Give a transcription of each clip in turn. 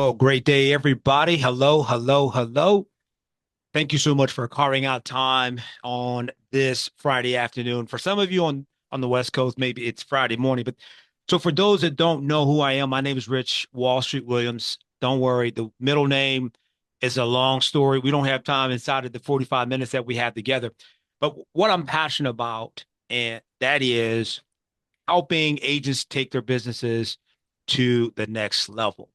Well, great day, everybody. Hello, hello, hello. Thank you so much for carving out time on this Friday afternoon. For some of you on the West Coast, maybe it's Friday morning. But so for those that don't know who I am, my name is Rich Wall Street Williams. Don't worry, the middle name is a long story. We don't have time inside of the 45 minutes that we have together. But what I'm passionate about, and that is helping agents take their businesses to the next level.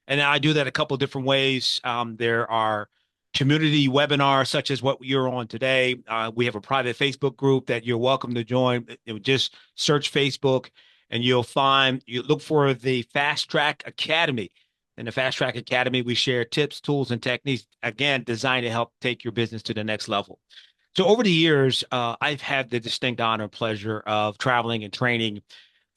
And I do that a couple of different ways. There are community webinars such as what you're on today. We have a private Facebook group that you're welcome to join. Just search Facebook and you look for the Fast Track Academy. In the Fast Track Academy, we share tips, tools, and techniques, again, designed to help take your business to the next level. So over the years, I've had the distinct honor and pleasure of traveling and training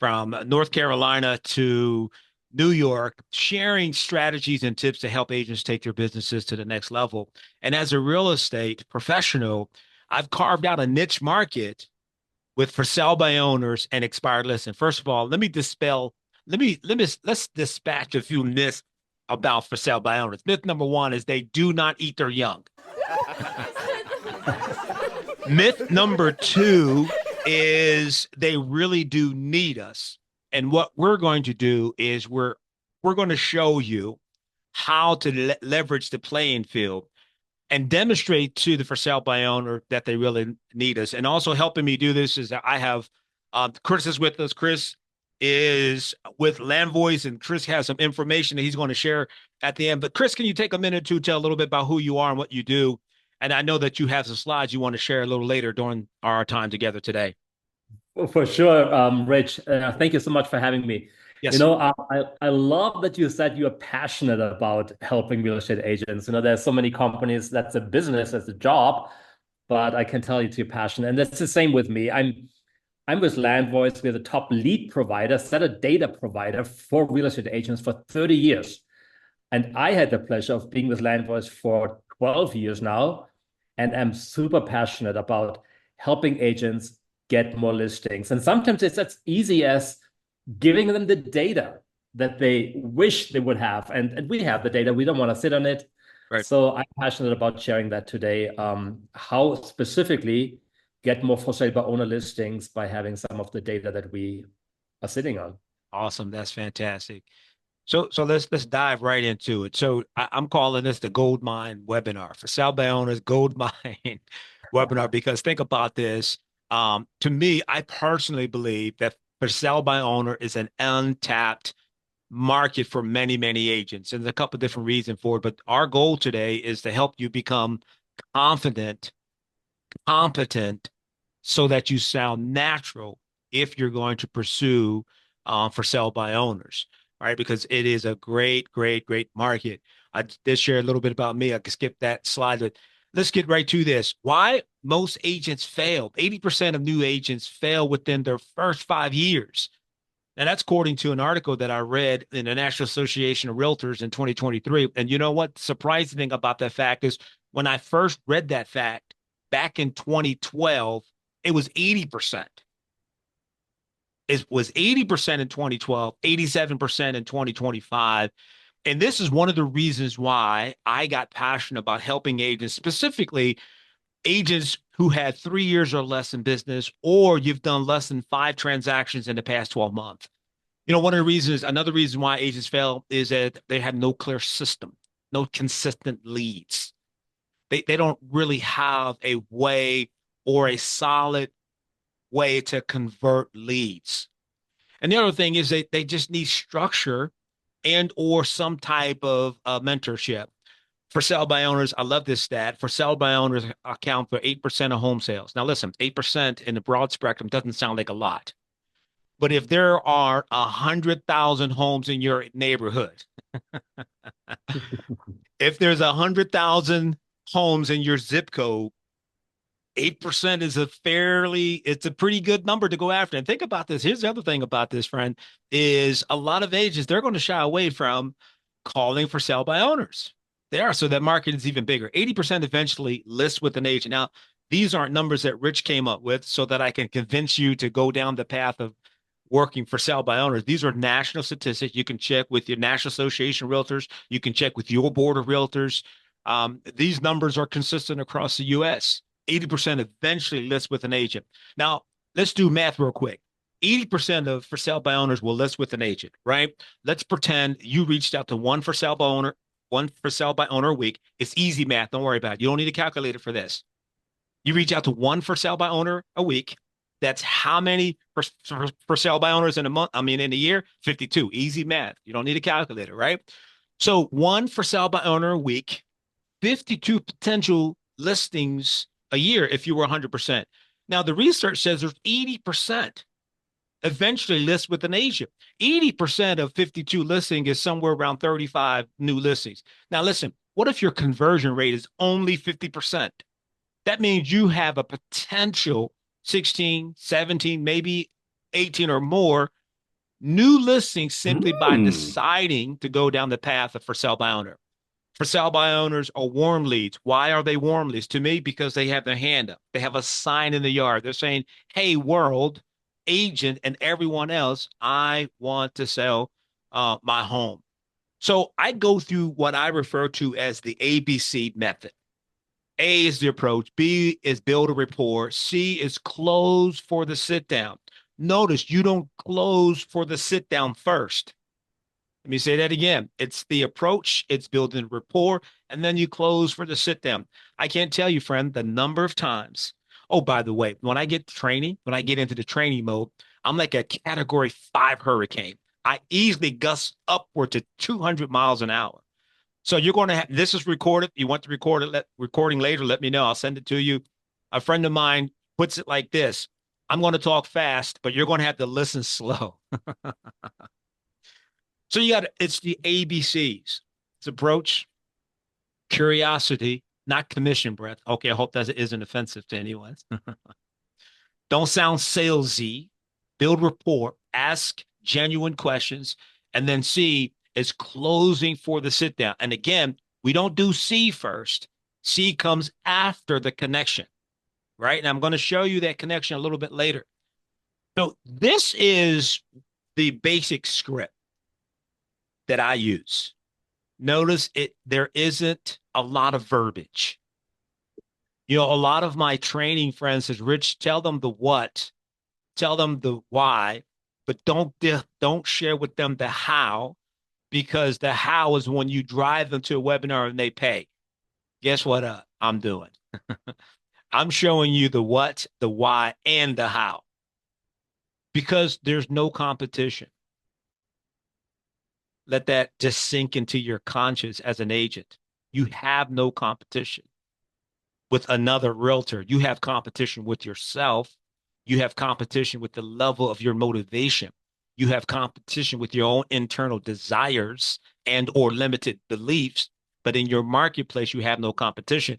from North Carolina to New York, sharing strategies and tips to help agents take their businesses to the next level. And as a real estate professional, I've carved out a niche market with for sale by owners and expired listings. First of all, let's dispatch a few myths about for sale by owners. Myth number one is they do not eat their young. Myth number two is they really do need us. And what we're going to do is we're going to show you how to leverage the playing field and demonstrate to the for sale by owner that they really need us. And also helping me do this is that I have Chris is with us. Chris is with Landvoice, and Chris has some information that he's going to share at the end. But Chris, can you take a minute to tell a little bit about who you are and what you do? And I know that you have some slides you want to share a little later during our time together today. Well, for sure, Rich. Thank you so much for having me. Yes. I love that you said you're passionate about helping real estate agents. There's so many companies that's a business, that's a job, but I can tell you're passionate, and that's the same with me. I'm with Landvoice. We're the top lead provider, set a data provider for real estate agents for 30 years. And I had the pleasure of being with Landvoice for 12 years now, and I'm super passionate about helping agents get more listings. And sometimes it's as easy as giving them the data that they wish they would have. And we have the data, we don't want to sit on it. Right. So I'm passionate about sharing that today. How specifically get more for sale by owner listings by having some of the data that we are sitting on. Awesome. That's fantastic. So let's dive right into it. So I'm calling this the Gold Mine webinar for sale by owners, Gold Mine webinar, because think about this. To me, I personally believe that for sale by owner is an untapped market for many, many agents. And there's a couple of different reasons for it. But our goal today is to help you become confident, competent, so that you sound natural if you're going to pursue for sale by owners, right? Because it is a great, great, great market. I did share a little bit about me. I could skip that slide, but let's get right to this. Why most agents fail? 80% of new agents fail within their first 5 years. And that's according to an article that I read in the National Association of Realtors in 2023. And you know what? The surprising thing about that fact is when I first read that fact back in 2012, it was 80%. It was 80% in 2012, 87% in 2025. And this is one of the reasons why I got passionate about helping agents, specifically agents who had 3 years or less in business, or you've done less than 5 transactions in the past 12 months. Another reason why agents fail is that they have no clear system, no consistent leads. They don't really have a way or a solid way to convert leads. And the other thing is they just need structure and or some type of mentorship. For sale by owners, I love this stat. For sale by owners account for 8% of home sales. Now, listen, 8% in the broad spectrum doesn't sound like a lot. But if there are 100,000 homes in your neighborhood, if there's 100,000 homes in your zip code, 8% is it's a pretty good number to go after. And think about this. Here's the other thing about this, friend, is a lot of agents, they're going to shy away from calling for sale by owners. They are. So that market is even bigger. 80% eventually list with an agent. Now, these aren't numbers that Rich came up with so that I can convince you to go down the path of working for sale by owners. These are national statistics. You can check with your National Association of Realtors. You can check with your board of realtors. These numbers are consistent across the U.S. 80% eventually list with an agent. Now, let's do math real quick. 80% of for sale by owners will list with an agent, right? Let's pretend you reached out to one for sale by owner a week. It's easy math. Don't worry about it. You don't need a calculator for this. You reach out to one for sale by owner a week. That's how many for sale by owners in a month? I mean, in a year, 52. Easy math. You don't need a calculator, right? So one for sale by owner a week, 52 potential listings a year if you were 100%. Now, the research says there's 80% eventually list with an agent. 80% of 52 listing is somewhere around 35 new listings. Now, listen, what if your conversion rate is only 50%? That means you have a potential 16, 17, maybe 18 or more new listings simply by Hmm. deciding to go down the path of for sale by owner. For sale by owners are warm leads. Why are they warm leads? To me, because they have their hand up. They have a sign in the yard. They're saying, hey, world, agent, and everyone else, I want to sell my home. So I go through what I refer to as the ABC method. A is the approach. B is build a rapport. C is close for the sit down. Notice you don't close for the sit down first. Let me say that again. It's the approach, it's building rapport, and then you close for the sit down. I can't tell you, friend, the number of times. Oh, by the way, when I get into the training mode, I'm like a category 5 hurricane. I easily gust upward to 200 miles an hour. So you're going to have this is recorded. You want to record it, recording later, let me know. I'll send it to you. A friend of mine puts it like this. I'm going to talk fast, but you're going to have to listen slow. So it's the ABCs. It's approach, curiosity, not commission breath. Okay, I hope that isn't offensive to anyone. Don't sound salesy. Build rapport, ask genuine questions, and then C is closing for the sit down. And again, we don't do C first. C comes after the connection, right? And I'm going to show you that connection a little bit later. So this is the basic script that I use. Notice there isn't a lot of verbiage. A lot of my training friends says, Rich, tell them the what, tell them the why, but don't share with them the how, because the how is when you drive them to a webinar and they pay. Guess what I'm doing? I'm showing you the what, the why, and the how, because there's no competition. Let that just sink into your conscience as an agent. You have no competition with another realtor. You have competition with yourself. You have competition with the level of your motivation. You have competition with your own internal desires and or limited beliefs. But in your marketplace, you have no competition.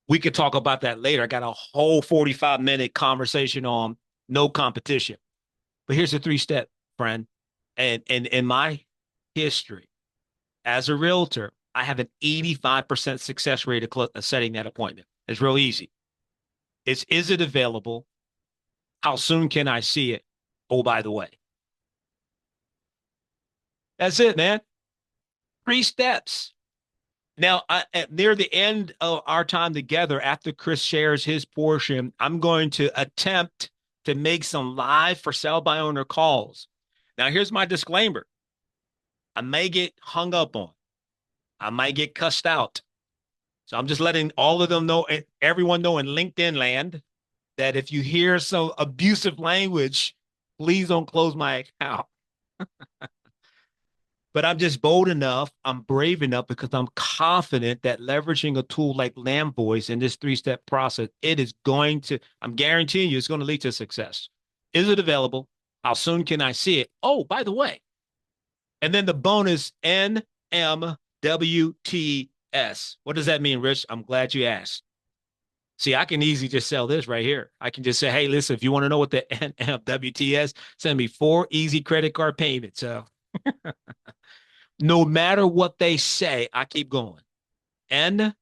We could talk about that later. I got a whole 45-minute conversation on no competition. But here's the 3-step, friend. And in my history as a realtor, I have an 85% success rate of setting that appointment. It's real easy. Is it available? How soon can I see it? Oh, by the way, that's it, man. 3 steps. Now, near the end of our time together, after Chris shares his portion, I'm going to attempt to make some live for sale by owner calls. Now, here's my disclaimer. I may get hung up on. I might get cussed out. So I'm just letting all of them know, everyone know in LinkedIn land, that if you hear some abusive language, please don't close my account. But I'm just bold enough, I'm brave enough because I'm confident that leveraging a tool like Landvoice in this 3-step process, I'm guaranteeing you it's going to lead to success. Is it available? How soon can I see it? Oh, by the way. And then the bonus NMWTS. What does that mean, Rich? I'm glad you asked. See, I can easily just sell this right here. I can just say, hey, listen, if you want to know what the NMWTS, send me 4 easy credit card payments. No matter what they say, I keep going. NMWTS.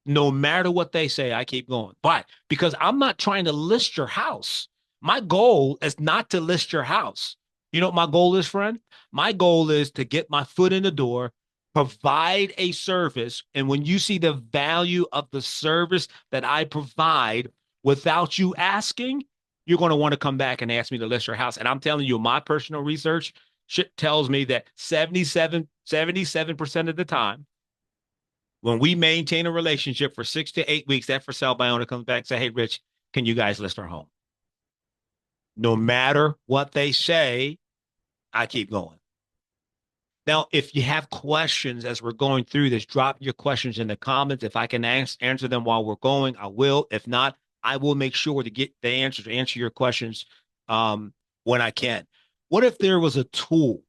No matter what they say, I keep going. But because I'm not trying to list your house, my goal is not to list your house. You know what my goal is, friend? My goal is to get my foot in the door, provide a service. And when you see the value of the service that I provide without you asking, you're going to want to come back and ask me to list your house. And I'm telling you, my personal research tells me that 77% of the time, when we maintain a relationship for 6 to 8 weeks, that for sale by owner comes back and say, hey, Rich, can you guys list our home? No matter what they say, I keep going. Now, if you have questions as we're going through this, drop your questions in the comments. If I can answer them while we're going, I will. If not, I will make sure to get the answers to answer your questions when I can. What if there was a tool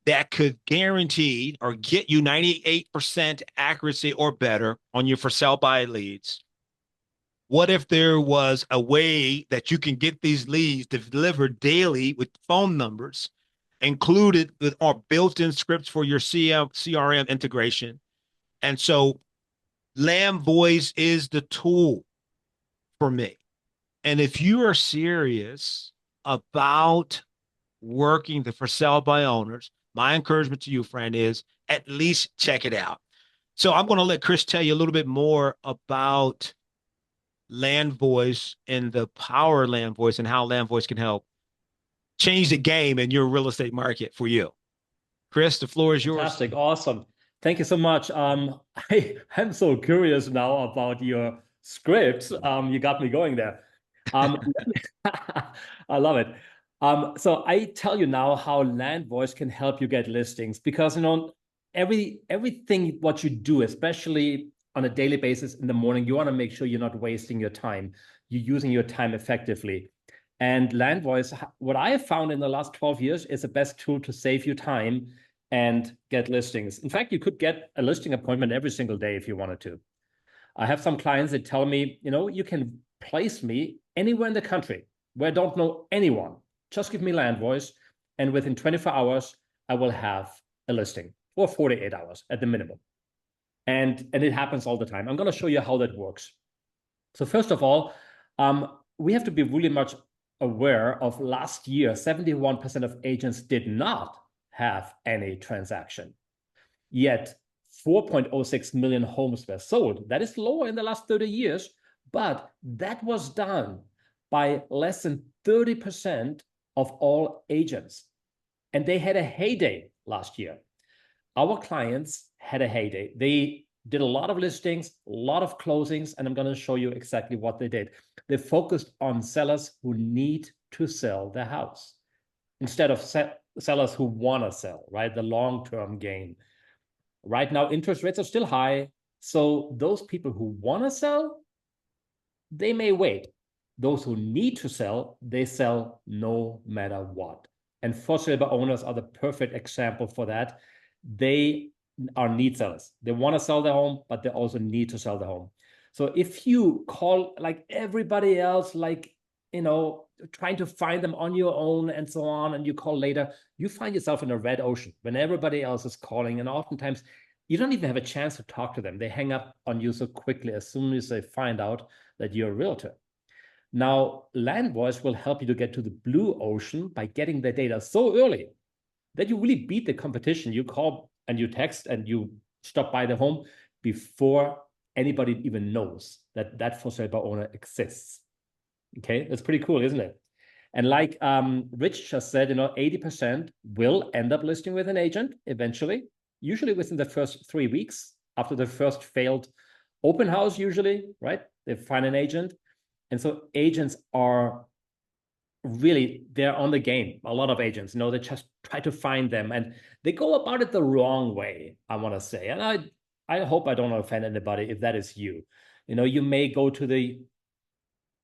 that could guarantee or get you 98% accuracy or better on your for sale by leads? What if there was a way that you can get these leads delivered daily with phone numbers included with our built-in scripts for your CRM integration? And so Landvoice is the tool for me. And if you are serious about working the for sale by owners, my encouragement to you, friend, is at least check it out. So I'm going to let Chris tell you a little bit more about Landvoice and the power of Landvoice and how Landvoice can help change the game in your real estate market for you. Chris, the floor is yours. Fantastic. Awesome. Thank you so much. I'm so curious now about your scripts. You got me going there. Um, I love it. So I tell you now how Landvoice can help you get listings because everything what you do, especially on a daily basis in the morning, you want to make sure you're not wasting your time. You're using your time effectively. And Landvoice, what I have found in the last 12 years, is the best tool to save you time and get listings. In fact, you could get a listing appointment every single day if you wanted to. I have some clients that tell me, you can place me anywhere in the country where I don't know anyone. Just give me Landvoice, and within 24 hours, I will have a listing, or 48 hours at the minimum. And it happens all the time. I'm going to show you how that works. So first of all, we have to be really much aware of last year, 71% of agents did not have any transaction. Yet 4.06 million homes were sold. That is lower in the last 30 years, but that was done by less than 30% of all agents. And they had a heyday last year. Our clients had a heyday. They did a lot of listings, a lot of closings, and I'm going to show you exactly what they did. They focused on sellers who need to sell their house instead of sellers who want to sell, right? The long-term gain. Right now, interest rates are still high. So those people who want to sell, they may wait. Those who need to sell, they sell no matter what. And for sale by owners are the perfect example for that. They are need sellers. They want to sell their home, but they also need to sell the home. So if you call like everybody else, like, trying to find them on your own and so on, and you call later, you find yourself in a red ocean when everybody else is calling. And oftentimes you don't even have a chance to talk to them. They hang up on you so quickly as soon as they find out that you're a realtor. Now, Landvoice will help you to get to the blue ocean by getting the data so early that you really beat the competition. You call and you text and you stop by the home before anybody even knows that that for sale by owner exists. Okay, that's pretty cool, isn't it? And like Rich just said, 80% will end up listing with an agent eventually, usually within the first 3 weeks after the first failed open house, usually, right? They find an agent. And so agents are really, they're on the game. A lot of agents, they just try to find them and they go about it the wrong way, I want to say. And I hope I don't offend anybody if that is you. You may go to the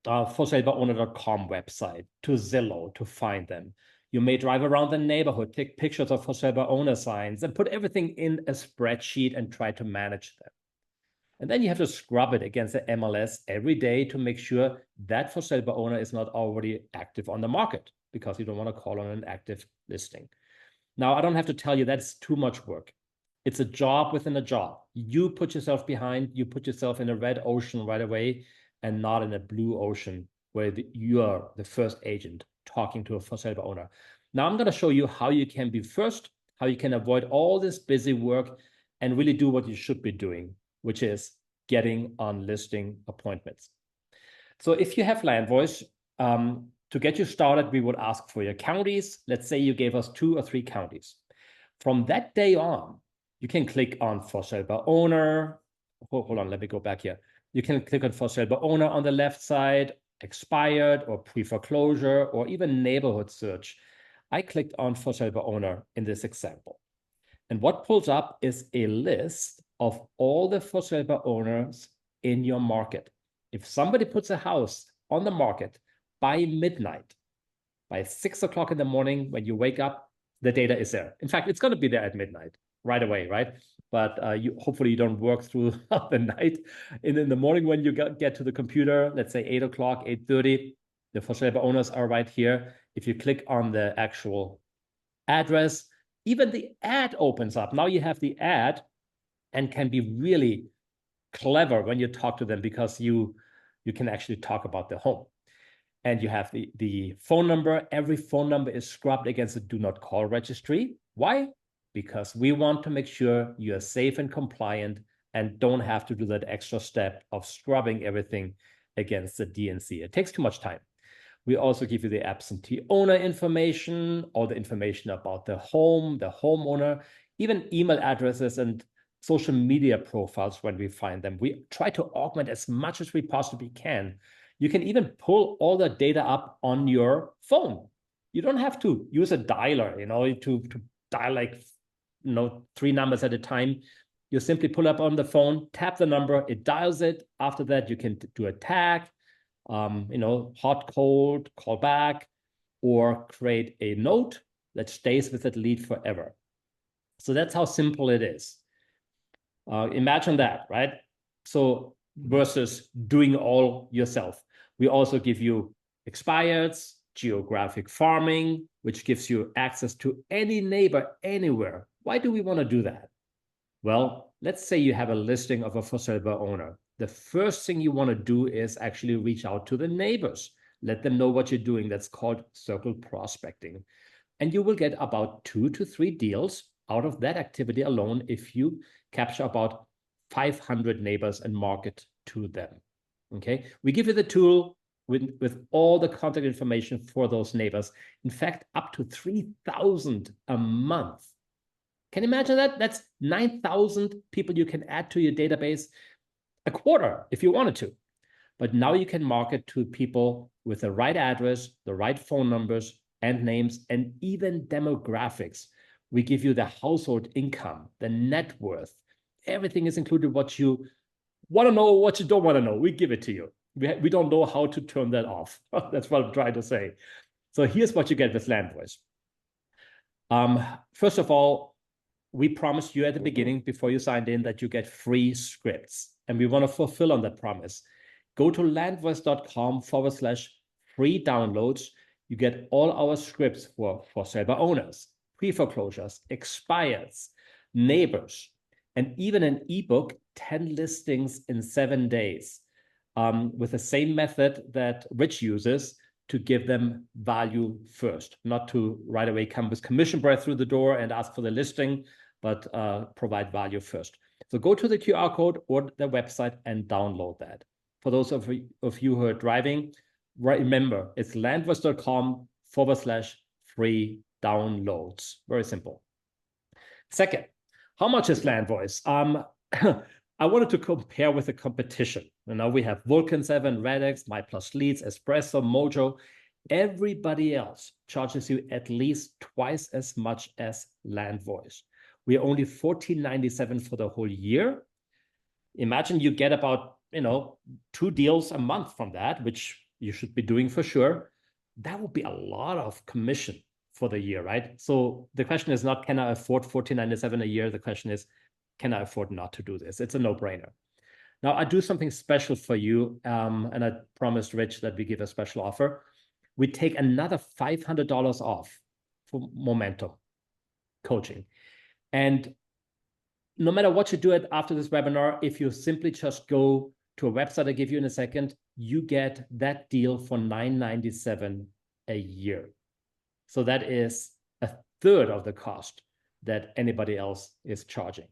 forsalebyowner.com website, to Zillow to find them. You may drive around the neighborhood, take pictures of for sale by owner signs, and put everything in a spreadsheet and try to manage them. And then you have to scrub it against the MLS every day to make sure that for sale by owner is not already active on the market, because you don't want to call on an active listing. Now, I don't have to tell you that's too much work. It's a job within a job. You put yourself behind, you put yourself in a red ocean right away and not in a blue ocean where you are the first agent talking to a for sale by owner. Now I'm going to show you how you can be first, how you can avoid all this busy work and really do what you should be doing, which is getting on listing appointments. So if you have Landvoice, to get you started, we would ask for your counties. Let's say you gave us 2 or 3 counties. From that day on, you can click on for sale by owner. Hold on, let me go back here. You can click on for sale by owner on the left side, expired or pre-foreclosure, or even neighborhood search. I clicked on for sale by owner in this example. And what pulls up is a list of all the for sale by owners in your market. If somebody puts a house on the market by midnight, by 6 o'clock in the morning, when you wake up, the data is there. In fact, it's going to be there at midnight right away, right? But hopefully you don't work through the night. And in the morning when you get to the computer, let's say 8 o'clock, 8:30, the for sale by owners are right here. If you click on the actual address, even the ad opens up. Now you have the ad and can be really clever when you talk to them because you can actually talk about the home. And you have the phone number. Every phone number is scrubbed against the do not call registry. Why? Because we want to make sure you are safe and compliant and don't have to do that extra step of scrubbing everything against the DNC. It takes too much time. We also give you the absentee owner information, all the information about the home, the homeowner, even email addresses and social media profiles when we find them. We try to augment as much as we possibly can. You can even pull all the data up on your phone. You don't have to use a dialer, to dial like 3 numbers at a time. You simply pull up on the phone, tap the number, it dials it. After that, you can do a tag, hot, cold, call back, or create a note that stays with that lead forever. So that's how simple it is. Imagine that, right? So versus doing all yourself. We also give you expireds, geographic farming, which gives you access to any neighbor anywhere. Why do we want to do that? Well, let's say you have a listing of a for sale by owner. The first thing you want to do is actually reach out to the neighbors. Let them know what you're doing. That's called circle prospecting. And you will get about 2 to 3 deals out of that activity alone if you capture about 500 neighbors and market to them. Okay, we give you the tool with all the contact information for those neighbors. In fact, up to 3,000 a month. Can you imagine that? That's 9,000 people you can add to your database a quarter if you wanted to. But now you can market to people with the right address, the right phone numbers and names, and even demographics. We give you the household income, the net worth. Everything is included. What you want to know, what you don't want to know, we give it to you. We don't know how to turn that off. That's what I'm trying to say. So here's what you get with Landvoice. First of all, we promised you at the beginning before you signed in that you get free scripts. And we want to fulfill on that promise. Go to landvoice.com/free downloads. You get all our scripts for sale by owners, pre-foreclosures, expireds, neighbors, and even an ebook, 10 listings in 7 days, with the same method that Rich uses to give them value first, not to right away come with commission breath through the door and ask for the listing, but provide value first. So go to the QR code or the website and download that. For those of you who are driving, remember, it's landvoice.com/free downloads. Very simple. Second, how much is Landvoice? I wanted to compare with the competition. We have Vulcan 7, Radix, My Plus Leads, Espresso, Mojo. Everybody else charges you at least twice as much as Landvoice. We are only $14.97 for the whole year. Imagine you get about 2 deals a month from that, which you should be doing for sure. That would be a lot of commission for the year, right? So the question is not, can I afford $14.97 a year? The question is, can I afford not to do this? It's a no-brainer. Now, I do something special for you, and I promised Rich that we give a special offer. We take another $500 off for Momentum coaching. And no matter what you do it after this webinar, if you simply just go to a website I give you in a second, you get that deal for $997 a year. So that is a third of the cost that anybody else is charging.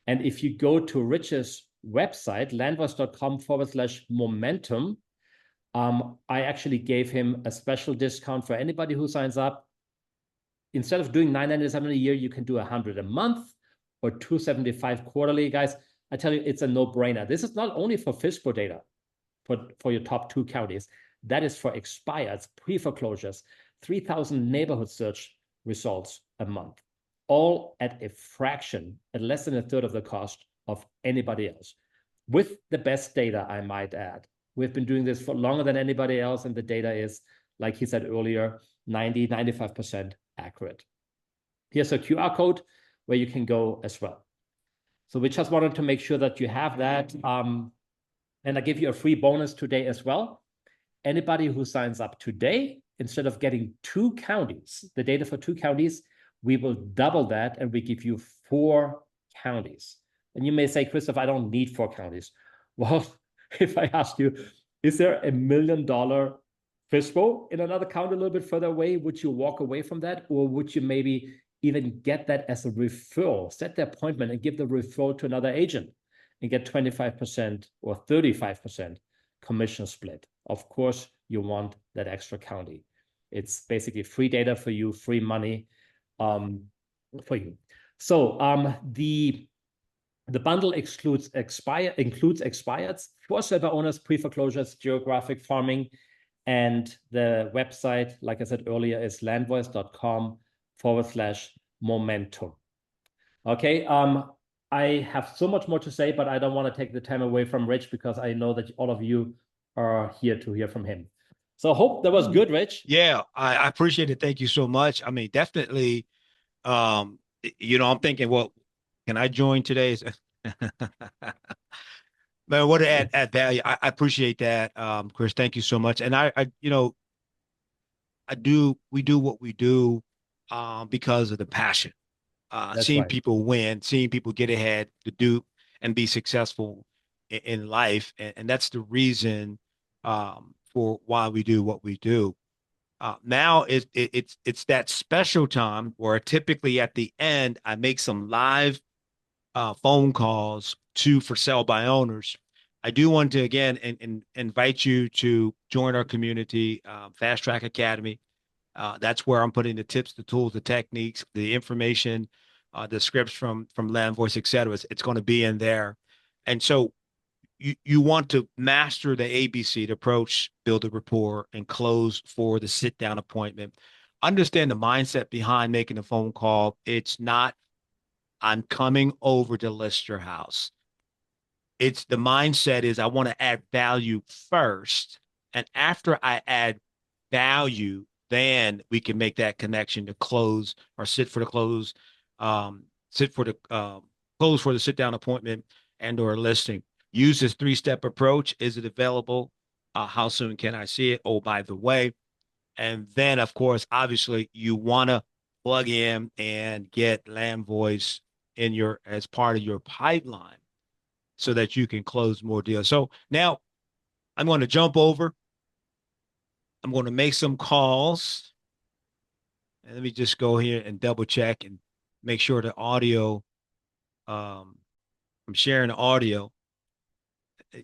And if you go to Rich's website, landvoice.com/momentum, I actually gave him a special discount for anybody who signs up. Instead of doing $997 a year, you can do $100 a month or $275 quarterly. Guys, I tell you, it's a no-brainer. This is not only for FSBO data for your top 2 counties. That is for expireds, pre-foreclosures, 3,000 neighborhood search results a month, all at a fraction, at less than a third of the cost of anybody else. With the best data, I might add. We've been doing this for longer than anybody else, and the data is, like he said earlier, 90, 95% accurate. Here's a QR code where you can go as well. So we just wanted to make sure that you have that. And I give you a free bonus today as well. Anybody who signs up today, instead of getting 2 counties, the data for 2 counties, we will double that and we give you 4 counties. And you may say, Christoph, I don't need 4 counties. Well, if I ask you, is there $1 million FSBO in another county a little bit further away? Would you walk away from that? Or would you maybe even get that as a referral, set the appointment and give the referral to another agent and get 25% or 35% commission split? Of course, you want that extra county. It's basically free data for you, free money for you. So the bundle includes expireds, forced sale by owners, pre-foreclosures, geographic farming, and the website, like I said earlier, is landvoice.com/momentum. Okay, I have so much more to say, but I don't want to take the time away from Rich because I know that all of you are here to hear from him. So I hope that was good, Rich. Yeah, I appreciate it. Thank you so much. I mean, definitely, I'm thinking, well, can I join today's? Man, what to add value. I appreciate that, Chris. Thank you so much. And we do what we do because of the passion. That's Seeing right. people win, seeing people get ahead to do and be successful in life. And that's the reason for why we do what we do. Now it's that special time where typically at the end I make some live phone calls to for sale by owners. I do want to again invite you to join our community, Fast Track Academy. That's where I'm putting the tips, the tools, the techniques, the information, the scripts from Landvoice, et cetera. It's going to be in there. And so you want to master the ABC, the approach, build a rapport, and close for the sit down appointment. Understand the mindset behind making a phone call. It's not, I'm coming over to list your house. It's the mindset is I want to add value first. And after I add value, then we can make that connection to close or sit for the close, sit for the close for the sit down appointment and or listing. Use this 3-step approach. Is it available? How soon can I see it? Oh, by the way. And then, of course, obviously, you want to plug in and get Land Voice in your as part of your pipeline so that you can close more deals. So now I'm going to jump over. I'm going to make some calls. And let me just go here and double check and make sure the audio, um, I'm sharing the audio.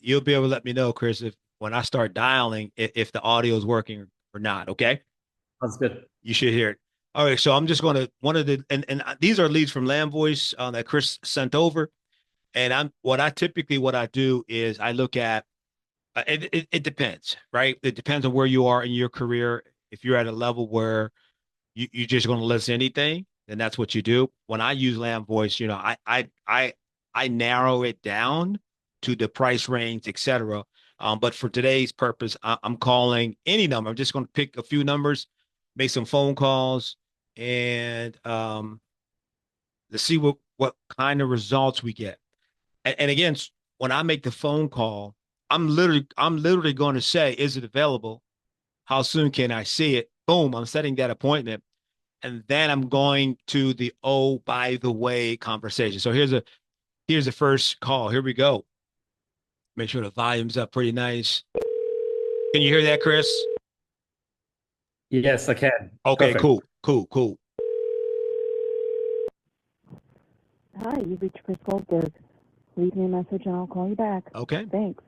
You'll be able to let me know, Chris, if when I start dialing, if the audio is working or not. Okay. That's good. You should hear it. All right. So I'm just going to, one of the, and these are leads from Land Voice that Chris sent over. And what I do is I look at, it depends, right? It depends on where you are in your career. If you're at a level where you're just going to list anything, then that's what you do. When I use Lamb Voice, I narrow it down to the price range, etc. But for today's purpose, I'm calling any number. I'm just going to pick a few numbers, make some phone calls, and let's see what kind of results we get. And again, when I make the phone call, I'm literally going to say, is it available? How soon can I see it? Boom, I'm setting that appointment. and then I'm going to the oh, by the way conversation. So here's the first call. Here we go. Make sure the volume's up pretty nice. Can you hear that, Chris? Yes, I can. Okay, Perfect. cool. Hi, you've reached Chris Goldberg. Leave me a message and I'll call you back. Okay. Thanks.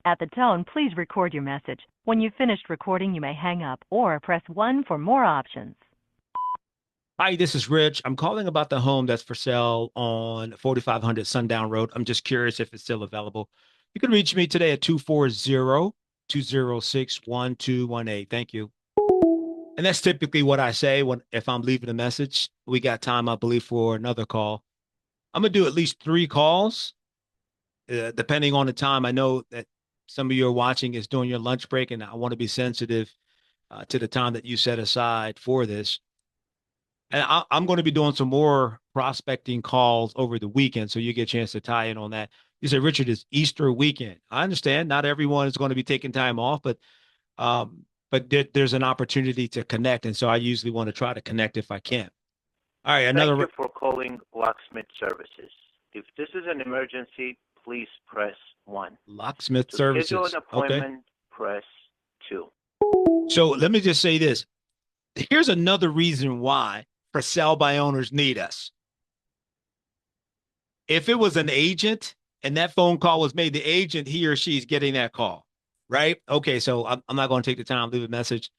At the tone, please record your message. When you've finished recording, you may hang up or press 1 for more options. Hi, this is Rich. I'm calling about the home that's for sale on 4500 Sundown Road. I'm just curious if it's still available. You can reach me today at 240-206-1218. Thank you. And that's typically what I say when if I'm leaving a message. We got time, I believe, for another call. I'm gonna do at least 3 calls, depending on the time. I know that some of you are watching is during your lunch break, and I want to be sensitive to the time that you set aside for this. And I'm going to be doing some more prospecting calls over the weekend, so you get a chance to tie in on that. You said, Richard, it's Easter weekend. I understand not everyone is going to be taking time off, but there's an opportunity to connect, and so I usually want to try to connect if I can. All right, Thank you for calling Locksmith Services. If this is an emergency, please press 1. Locksmith To Services. schedule an appointment, Okay. press 2. So let me just say this. Here's another reason why for sell by owners need us. If it was an agent and that phone call was made, the agent, he or she's getting that call, right? Okay, so I'm not going to take the time to leave a message.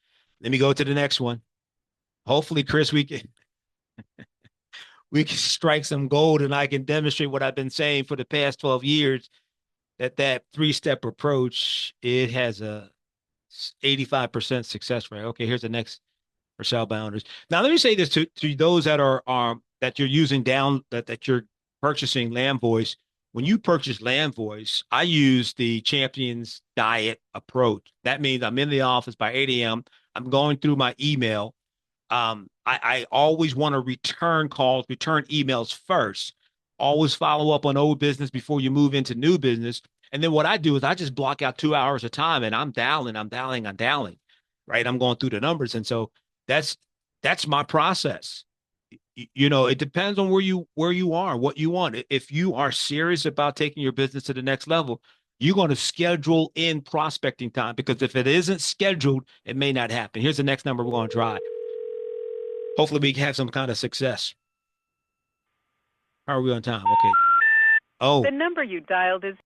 Let me go to the next one. Hopefully, Chris, we can strike some gold and I can demonstrate what I've been saying for the past 12 years that three-step approach, it has a 85% success rate. Okay, here's the next for sell by owners. Now, let me say this to those that are that you're using that you're purchasing Landvoice. When you purchase Landvoice, I use the Champions Diet approach. That means I'm in the office by 8 a.m. I'm going through my email. I always want to return calls, return emails first. Always follow up on old business before you move into new business. And then what I do is I just block out 2 hours of time and I'm dialing. Right. I'm going through the numbers. And so that's that's my process. It depends on where you are, what you want. If you are serious about taking your business to the next level, you're going to schedule in prospecting time because if it isn't scheduled, it may not happen. Here's the next number we're going to try. Hopefully we have some kind of success. How are we on time? Okay. Oh, The number you dialed is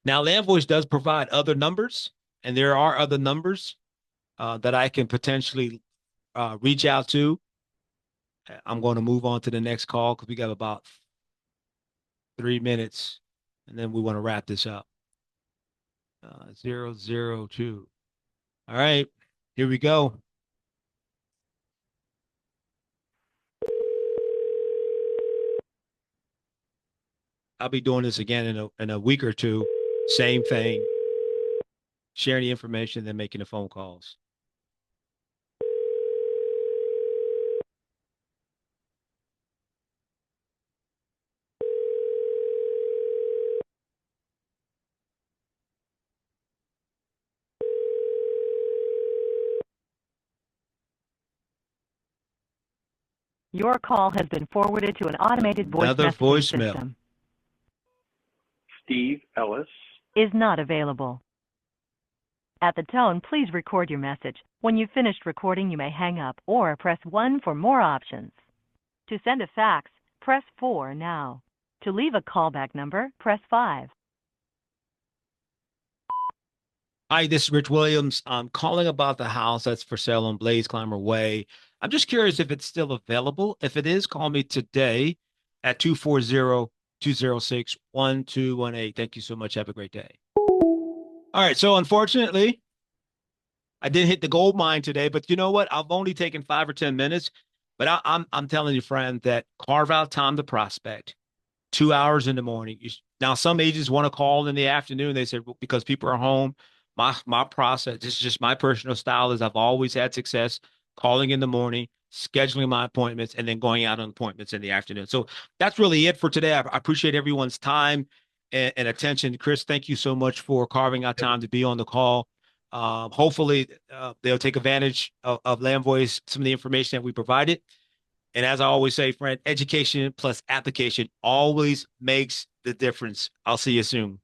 now Landvoice does provide other numbers, and there are other numbers that I can potentially reach out to. I'm going to move on to the next call because we got about 3 minutes, and then we want to wrap this up. 002. All right, here we go. I'll be doing this again in a week or two. Same thing, sharing the information, then making the phone calls. your call has been forwarded to an automated voice Another messaging voicemail. system. Steve Ellis. Is not available. At the tone, please record your message. When you've finished recording, you may hang up or press 1 for more options. To send a fax, press 4 now. To leave a callback number, press 5. Hi, this is Rich Williams. I'm calling about the house that's for sale on Blaze Climber Way. I'm just curious if it's still available. If it is, call me today at 240-206-1218. Thank you so much. Have a great day. All right. So unfortunately, I didn't hit the gold mine today, but you know what? I've only taken 5 or 10 minutes, but I'm telling you, friend, that carve out time to prospect. 2 hours in the morning. Now, some agents want to call in the afternoon. They said, well, because people are home. My process, this is just my personal style, is I've always had success calling in the morning, scheduling my appointments, and then going out on appointments in the afternoon. So that's really it for today. I appreciate everyone's time and attention. Chris, thank you so much for carving out time to be on the call. Hopefully, they'll take advantage of Landvoice, some of the information that we provided. And as I always say, friend, education plus application always makes the difference. I'll see you soon.